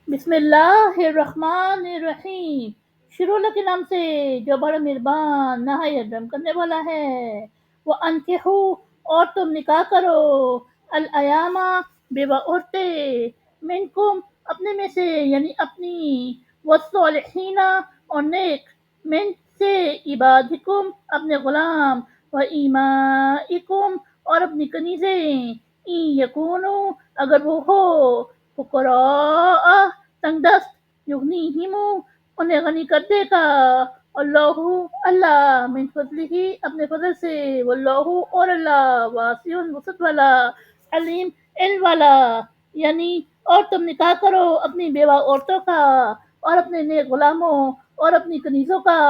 بسم اللہ الرحمن الرحیم، شروع اللہ کے نام سے جو بڑا مہربان نہایت رحم کرنے والا ہے۔ وَأَنكِحُوا اور تم نکاح کرو، الایاما بیوہ عورتیں، منکم اپنے میں سے یعنی اپنی، والصالحین اور نیک، من سے عبادکم اپنے غلام، وإمائکم اور اپنی کنیزیں، ان یکونو اگر وہ ہو، فقراء تنگ دست، یغنیہم انہیں غنی کر دے گا، اللہ اللہ من فضلہ اپنے فضل سے، واللہ اور اللہ واسع وسعت والا، علیم علم والا۔ یعنی اور تم نکاح کرو اپنی بیوہ عورتوں کا اور اپنے نیک غلاموں اور اپنی کنیزوں کا،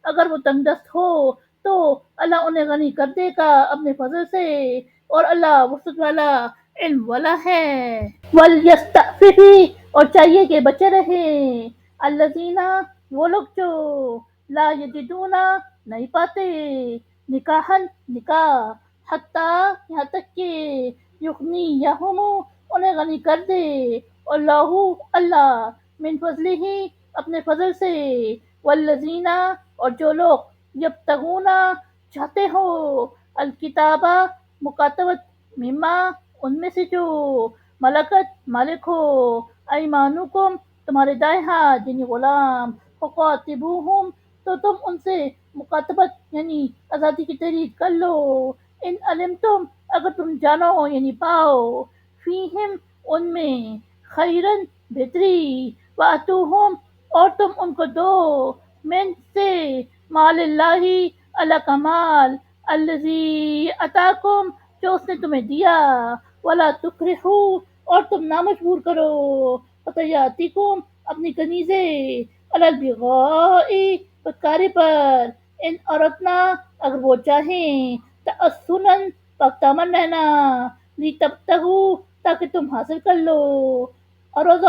اگر وہ تنگ دست ہو تو اللہ انہیں غنی کر دے گا اپنے فضل سے، اور اللہ وسعت والا علم والا ہے۔ وَلْيَسْتَعْفِفِ اور چاہیے کہ بچے رہیں، الذین وہ لوگ جو لا یجدون نہیں پاتے، نکاحً نکاح، حتیٰ یہاں تک کہ یغنیہم انہیں غنی کر دے، اللہ اللہ من فضلہ اپنے فضل سے، والذین اور جو لوگ یبتغون چاہتے ہو، الکتاب مکاتبت، مما ان میں سے جو ملکت مالک ہو، ایمانکم تمہارے دائیں ہاتھ یعنی غلام، فقاتبوہم تو تم ان سے مکاتبت یعنی آزادی کی تحریر کر لو، ان علمتم اگر تم جانو یعنی پاؤ، فیہم ان میں، خیرن بہتری، وآتوہم اور تم ان کو دو، من سے، مال اللہ اللہ کا مال، الذی آتاکم جو اس نے تمہیں دیا، ولا تکرہوا اور تم نہ مجبور کرو، فتیاتکم اپنی کنیزیں، علی البغاء بدکاری پر، ان اردنا اگر وہ چاہیں، تحصناً پاک دامن رہنا، لتبتغوا تاکہ تم حاصل کر لو، عرض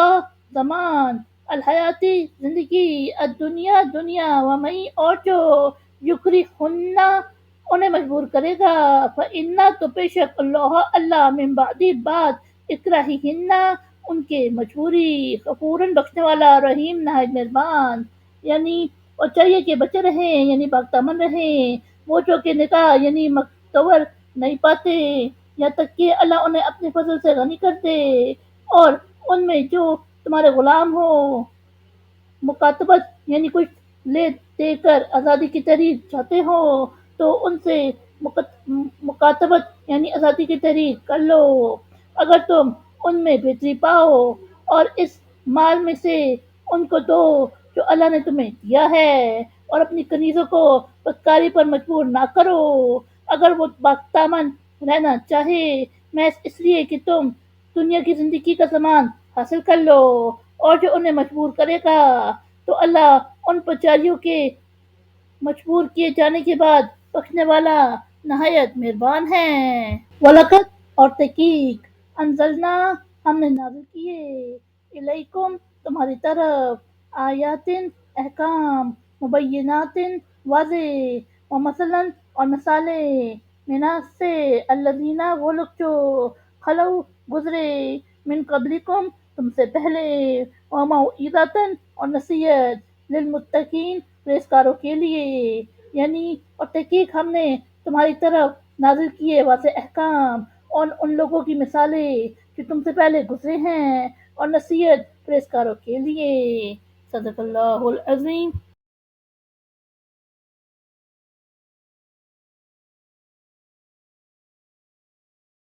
زمان، الحیاتی زندگی، الدنیا دنیا، ومن اور جو یکرہن انہیں مجبور کرے گا، فإن تو بے شک اللہ اللہ من بعد بعد اکراہہن ان کے مجبوری، غفوراً بخشنے والا، رحیم نہایت مہربان۔ یعنی اور چاہیے کہ بچے رہیں یعنی پاک دامن رہیں، وہ جو کہ نکاح یعنی مکتور نہیں پاتے، یہاں تک کہ اللہ انہیں اپنے فضل سے غنی کر دے، اور ان میں جو تمہارے غلام ہو، مکاتبت یعنی کچھ لے دے کر آزادی کی تحریر چاہتے ہو تو ان سے مکاتبت یعنی آزادی کی تحریر کر لو، اگر تم ان میں بہتری پاؤ، اور اس مال میں سے ان کو دو جو اللہ نے تمہیں دیا ہے، اور اپنی کنیزوں کو بدکاری پر مجبور نہ کرو، اگر وہ پاکدامن رہنا چاہے، محض اس لیے کہ تم دنیا کی زندگی کا سامان حاصل کر لو، اور جو انہیں مجبور کرے گا تو اللہ ان پچاریوں کے مجبور کیے جانے کے بعد بخشنے والا نہایت مہربان ہے۔ وَلَقَدْ اور تحقیق، انزلنا ہم نے نازل کیے، الیکم تمہاری طرف، آیات احکام، مبینات واضح، ومثلاً اور مثالیں، من سے الذین وہ لوگ جو خلو گزرے، من قبلکم تم سے پہلے، وموعظۃ اور نصیحت، للمتقین پرہیزگاروں کے لیے۔ یعنی اور تحقیق ہم نے تمہاری طرف نازل کیے واضح احکام، اور ان لوگوں کی مثالیں جو تم سے پہلے گزرے ہیں، اور نصیحت پرہیزگاروں کے لیے۔ صدق اللہ العظیم۔